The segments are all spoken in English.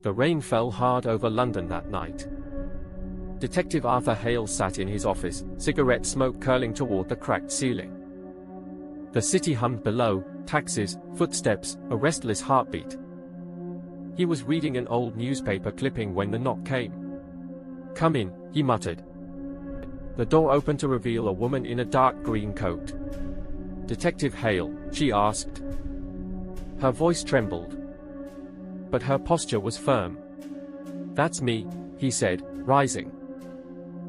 The rain fell hard over London that night. Detective Arthur Hale sat in his office, cigarette smoke curling toward the cracked ceiling. The city hummed below, taxis, footsteps, a restless heartbeat. He was reading an old newspaper clipping when the knock came. "Come in," he muttered. The door opened to reveal a woman in a dark green coat. "Detective Hale?" she asked. Her voice trembled, but her posture was firm. "That's me," he said, rising.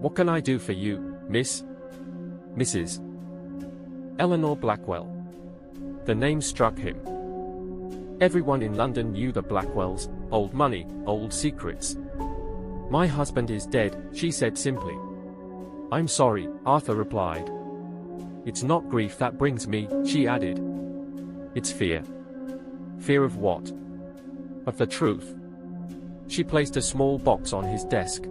"What can I do for you, Miss?" "Mrs. Eleanor Blackwell." The name struck him. Everyone in London knew the Blackwells, old money, old secrets. "My husband is dead," she said simply. "I'm sorry," Arthur replied. "It's not grief that brings me," she added. "It's fear." "Fear of what?" "Of the truth." She placed a small box on his desk.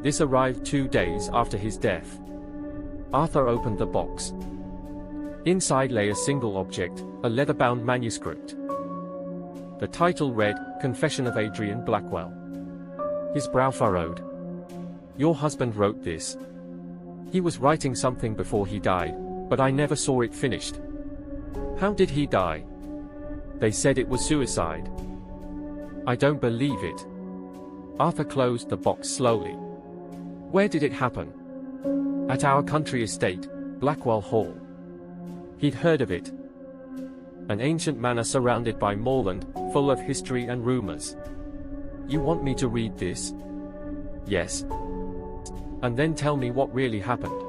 This arrived 2 days after his death. Arthur opened the box. Inside lay a single object, a leather-bound manuscript. The title read, "Confession of Adrian Blackwell." His brow furrowed. "Your husband wrote this." "He was writing something before he died, but I never saw it finished." "How did he die?" "They said it was suicide." "I don't believe it." Arthur closed the box slowly. "Where did it happen?" "At our country estate, Blackwell Hall." He'd heard of it. An ancient manor surrounded by moorland, full of history and rumors. "You want me to read this?" "Yes." "And then tell me what really happened."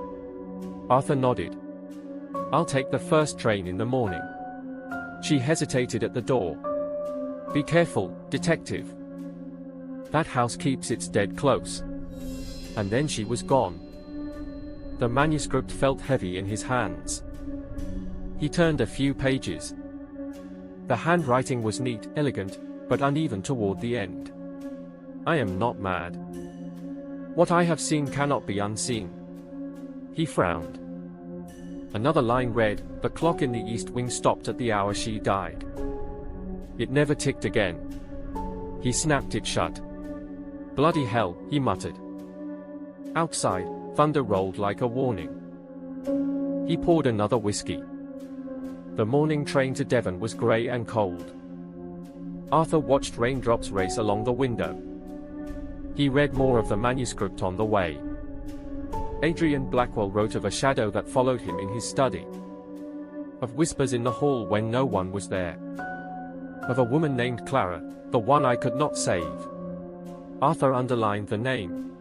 Arthur nodded. "I'll take the first train in the morning." She hesitated at the door. "Be careful, detective. That house keeps its dead close." And then she was gone. The manuscript felt heavy in his hands. He turned a few pages. The handwriting was neat, elegant, but uneven toward the end. "I am not mad. What I have seen cannot be unseen." He frowned. Another line read, "The clock in the east wing stopped at the hour she died." It never ticked again. He snapped it shut. "Bloody hell," he muttered. Outside, thunder rolled like a warning. He poured another whiskey. The morning train to Devon was grey and cold. Arthur watched raindrops race along the window. He read more of the manuscript on the way. Adrian Blackwell wrote of a shadow that followed him in his study. Of whispers in the hall when no one was there. Of a woman named Clara, the one I could not save. Arthur underlined the name.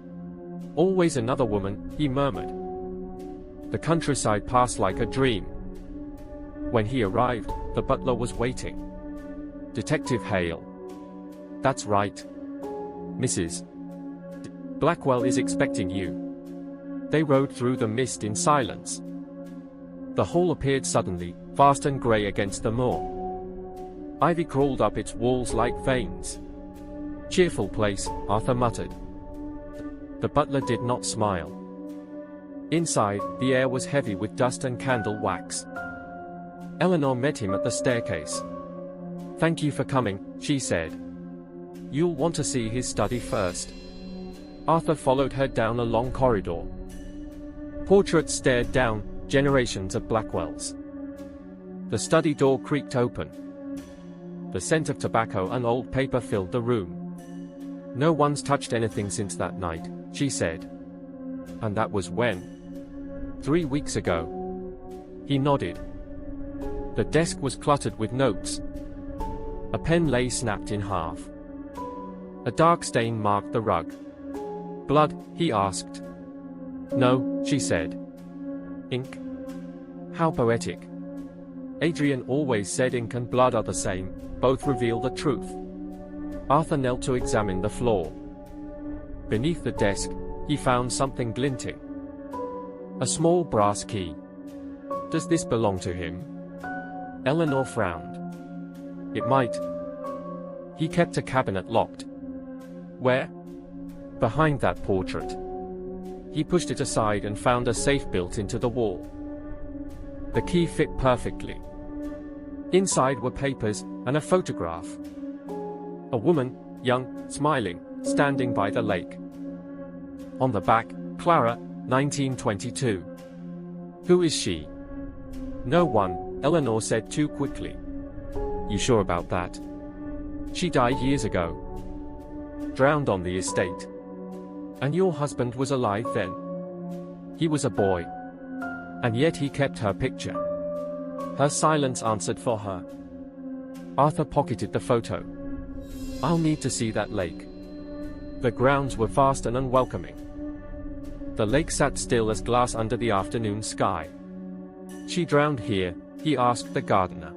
"Always another woman," he murmured. The countryside passed like a dream. When he arrived, the butler was waiting. "Detective Hale." "That's right. Mrs. Blackwell is expecting you." They rode through the mist in silence. The hall appeared suddenly, vast and grey against the moor. Ivy crawled up its walls like veins. "Cheerful place," Arthur muttered. The butler did not smile. Inside, the air was heavy with dust and candle wax. Eleanor met him at the staircase. "Thank you for coming," she said. "You'll want to see his study first." Arthur followed her down a long corridor. Portraits stared down, generations of Blackwells. The study door creaked open. The scent of tobacco and old paper filled the room. "No one's touched anything since that night," she said. "And that was when?" 3 weeks ago." He nodded. The desk was cluttered with notes. A pen lay snapped in half. A dark stain marked the rug. "Blood?" he asked. "No," she said. "Ink?" How poetic. Adrian always said ink and blood are the same, both reveal the truth. Arthur knelt to examine the floor. Beneath the desk, he found something glinting. A small brass key. "Does this belong to him?" Eleanor frowned. "It might." He kept a cabinet locked. "Where?" "Behind that portrait." He pushed it aside and found a safe built into the wall. The key fit perfectly. Inside were papers and a photograph. A woman, young, smiling, standing by the lake. On the back, Clara, 1922. Who is she? No one, Eleanor said too quickly. You sure about that? She died years ago. Drowned on the estate. And your husband was alive then? He was a boy. And yet he kept her picture. Her silence answered for her. Arthur pocketed the photo. I'll need to see that lake. The grounds were vast and unwelcoming. The lake sat still as glass under the afternoon sky. She drowned here, he asked the gardener.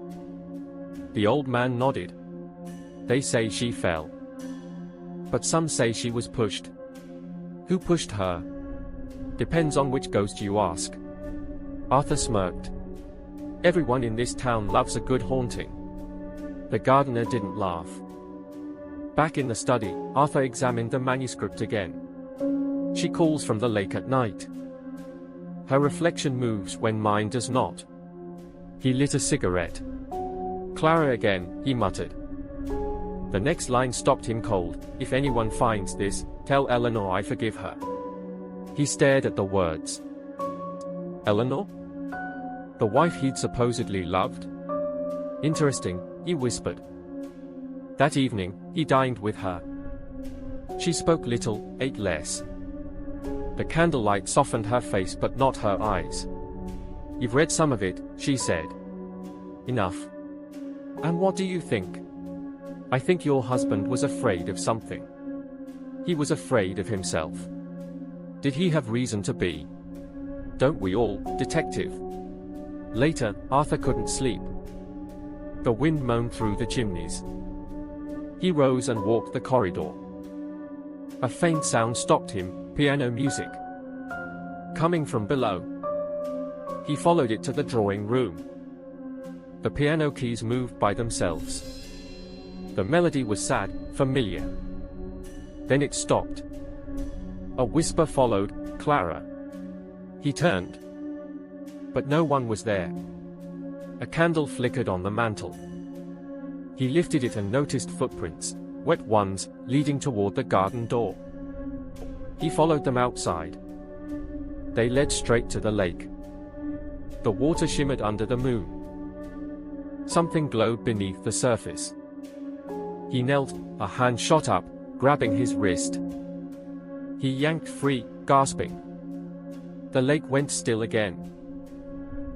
The old man nodded. They say she fell. But some say she was pushed. Who pushed her? Depends on which ghost you ask. Arthur smirked. Everyone in this town loves a good haunting. The gardener didn't laugh. Back in the study, Arthur examined the manuscript again. She calls from the lake at night. Her reflection moves when mine does not. He lit a cigarette. Clara again, he muttered. The next line stopped him cold. If anyone finds this, tell Eleanor I forgive her. He stared at the words. Eleanor? The wife he'd supposedly loved? Interesting, he whispered. That evening, he dined with her. She spoke little, ate less. The candlelight softened her face but not her eyes. You've read some of it, she said. Enough. And what do you think? I think your husband was afraid of something. He was afraid of himself. Did he have reason to be? Don't we all, detective? Later, Arthur couldn't sleep. The wind moaned through the chimneys. He rose and walked the corridor. A faint sound stopped him, piano music. Coming from below. He followed it to the drawing room. The piano keys moved by themselves. The melody was sad, familiar. Then it stopped. A whisper followed, Clara. He turned. But no one was there. A candle flickered on the mantel. He lifted it and noticed footprints, wet ones, leading toward the garden door. He followed them outside. They led straight to the lake. The water shimmered under the moon. Something glowed beneath the surface. He knelt, a hand shot up, grabbing his wrist. He yanked free, gasping. The lake went still again.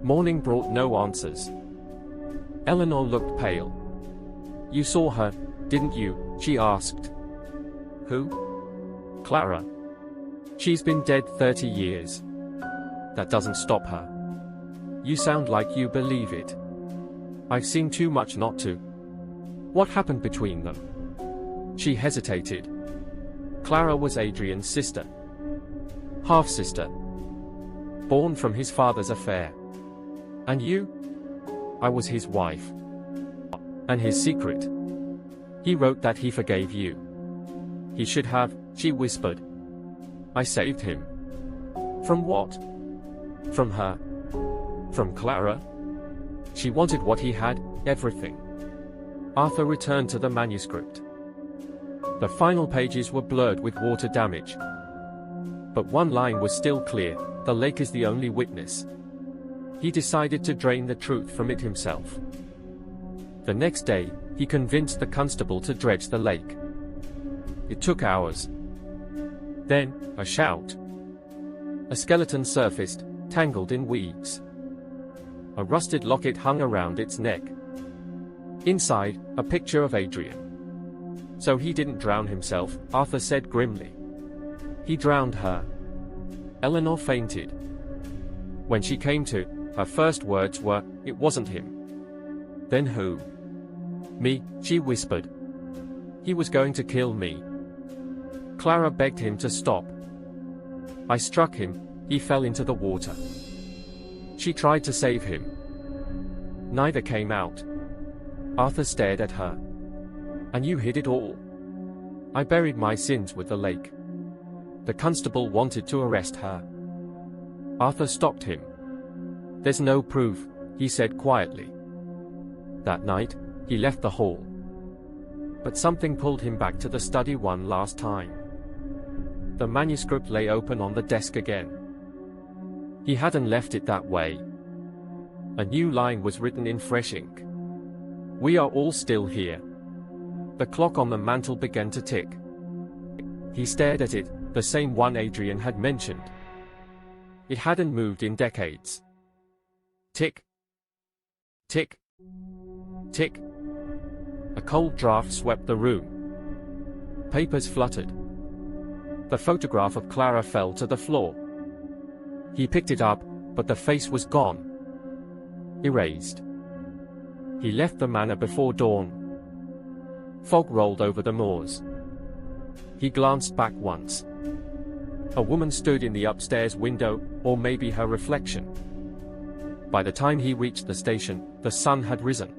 Morning brought no answers. Eleanor looked pale. You saw her, didn't you? She asked. Who? Clara. She's been dead 30 years. That doesn't stop her. You sound like you believe it. I've seen too much not to. What happened between them? She hesitated. Clara was Adrian's sister. Half-sister. Born from his father's affair. And you? I was his wife. And his secret. He wrote that he forgave you. He should have, she whispered. I saved him. From what? From her. From Clara. She wanted what he had, everything. Arthur returned to the manuscript. The final pages were blurred with water damage. But one line was still clear, the lake is the only witness. He decided to drain the truth from it himself. The next day, he convinced the constable to dredge the lake. It took hours. Then, a shout. A skeleton surfaced, tangled in weeds. A rusted locket hung around its neck. Inside, a picture of Adrian. So he didn't drown himself, Arthur said grimly. He drowned her. Eleanor fainted. When she came to, her first words were, it wasn't him. Then who? Me, she whispered. He was going to kill me. Clara begged him to stop. I struck him, he fell into the water. She tried to save him. Neither came out. Arthur stared at her. And you hid it all. I buried my sins with the lake. The constable wanted to arrest her. Arthur stopped him. There's no proof, he said quietly. That night, he left the hall. But something pulled him back to the study one last time. The manuscript lay open on the desk again. He hadn't left it that way. A new line was written in fresh ink. "We are all still here." The clock on the mantel began to tick. He stared at it, the same one Adrian had mentioned. It hadn't moved in decades. Tick. Tick. Tick. A cold draft swept the room. Papers fluttered. The photograph of Clara fell to the floor. He picked it up, but the face was gone. Erased. He left the manor before dawn. Fog rolled over the moors. He glanced back once. A woman stood in the upstairs window, or maybe her reflection. By the time he reached the station, the sun had risen.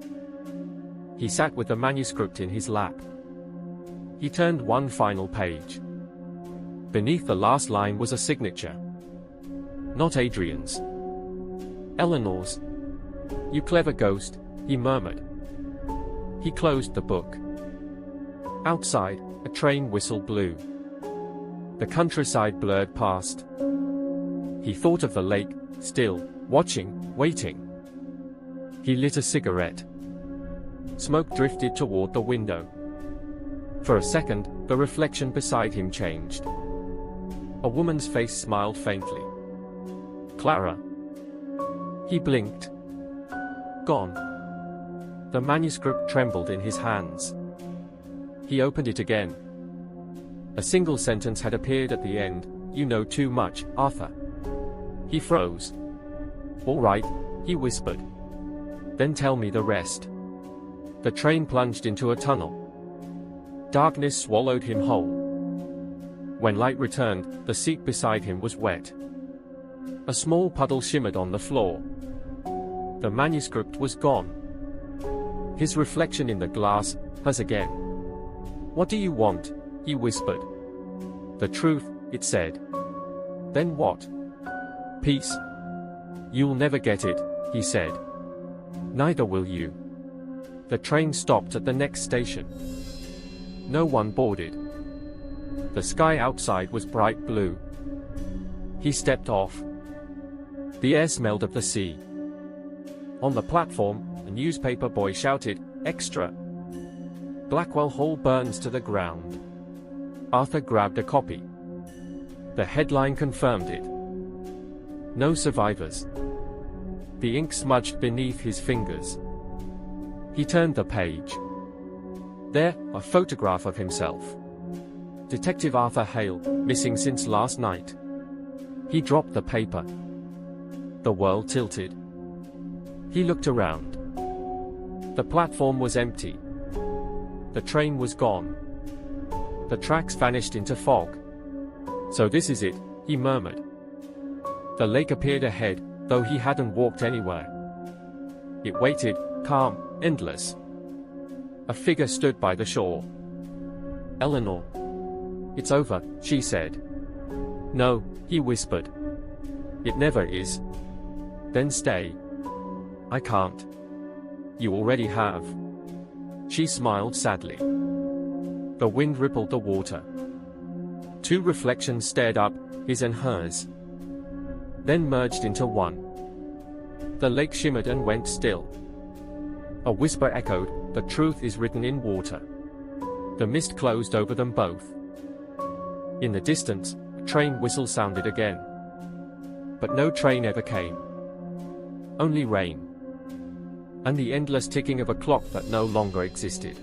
He sat with the manuscript in his lap. He turned one final page. Beneath the last line was a signature. Not Adrian's. Eleanor's. "You clever ghost," he murmured. He closed the book. Outside, a train whistle blew. The countryside blurred past. He thought of the lake, still, watching, waiting. He lit a cigarette. Smoke drifted toward the window. For a second, the reflection beside him changed. A woman's face smiled faintly. "Clara." He blinked. Gone. The manuscript trembled in his hands. He opened it again. A single sentence had appeared at the end, "You know too much, Arthur." He froze. "All right," he whispered. "Then tell me the rest." The train plunged into a tunnel. Darkness swallowed him whole. When light returned, the seat beside him was wet. A small puddle shimmered on the floor. The manuscript was gone. His reflection in the glass, hers again. "What do you want?" he whispered. "The truth," it said. "Then what?" "Peace." "You'll never get it," he said. "Neither will you." The train stopped at the next station. No one boarded. The sky outside was bright blue. He stepped off. The air smelled of the sea. On the platform, a newspaper boy shouted, "Extra! Blackwell Hall burns to the ground." Arthur grabbed a copy. The headline confirmed it. No survivors. The ink smudged beneath his fingers. He turned the page. There, a photograph of himself. Detective Arthur Hale, missing since last night. He dropped the paper. The world tilted. He looked around. The platform was empty. The train was gone. The tracks vanished into fog. "So this is it," he murmured. The lake appeared ahead, though he hadn't walked anywhere. It waited, calm, endless. A figure stood by the shore. "Eleanor." "It's over," she said. "No," he whispered. "It never is." "Then stay." "I can't." "You already have." She smiled sadly. The wind rippled the water. Two reflections stared up, his and hers. Then merged into one. The lake shimmered and went still. A whisper echoed, "The truth is written in water." The mist closed over them both. In the distance, a train whistle sounded again. But no train ever came. Only rain. And the endless ticking of a clock that no longer existed.